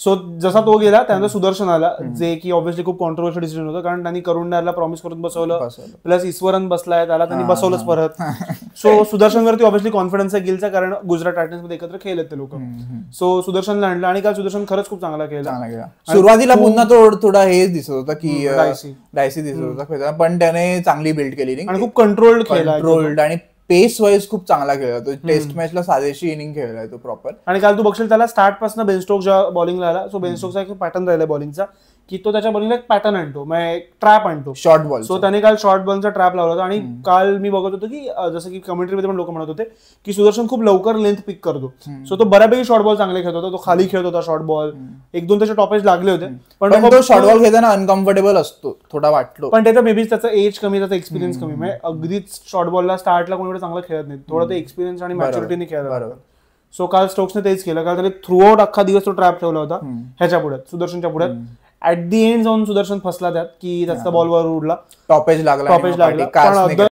So जसा तो गेला त्यानंतर सुदर्शन आला, जे की ऑब्व्हियसली खूप कॉन्ट्रोवर्शियल डिसिजन होतं, कारण त्यांनी करुण नायरला प्रॉमिस करून बसवलं, प्लस ईश्वरन बसलाय त्याला त्यांनी बसवलंच परत. सो सुदर्शनवरती ऑब्व्हियसली कॉन्फिडन्स आहे गिलचा, कारण गुजरात टायटन्स मध्ये एकत्र खेळलेत ते लोक. सो सुदर्शनला आणलं आणि काल सुदर्शन खरंच खूप चांगला खेळला. सुरुवातीला पुन्हा थोडा हे दिसत होता की डायसी दिसत होता, पण त्याने चांगली बिल्ड केली आणि खूप कंट्रोल्ड खेळला आणि पेस वाईज खूप चांगला खेळला तो. टेस्ट मॅचला साजेशी इनिंग खेळलाय तो प्रॉपर. आणि काल तू बघशील त्याला स्टार्ट पासून बेन स्टोक्सच्या बॉलिंगला आला. सो बेन स्टोक्सचा एक पॅटर्न राहिला बॉलिंगचा, की तो त्याच्या बॉलिंगला एक पॅटर्न आणतो, एक ट्रॅप आणतो, शॉर्ट बॉल. सो त्याने काल शॉर्ट बॉलचा ट्रॅप लावला होता. आणि काल मी बघत होतो की जसं की कमेंट्रीमध्ये पण लोक म्हणत होते की सुदर्शन खूप लवकर लेंथ पिक करतो. सो तो बऱ्यापैकी शॉर्ट बॉल चांगले खेळत होता, तो खाली खेळत होता शॉर्ट बॉल, एक दोन त्याचे टॉपेज लागले होते, पण तो शॉर्ट बॉल खेळताना अनकम्फर्टेबल असतो थोडा वाटतो. पण त्याचा मेबी त्याचा एज कमी, त्याचा एक्सपिरियन्स कमी, म्हणजे अगदीच शॉर्ट बॉलला स्टार्टला कोणी चांगलं खेळत नाही, थोडं ते एक्सपिरियन्स आणि मॅच्युरिटीने खेळत. सो काल स्टोक्सने तेच केलं, काल त्याने थ्रू आउट अख्खा दिवस तो ट्रॅप ठेवला होता ह्याच्या पुढ्यात, सुदर्शनच्या पुढ्यात. ऍट दी एंड जाऊन सुदर्शन फसला त्यात, की त्याचा बॉलवर उडला, टॉपेज लागला.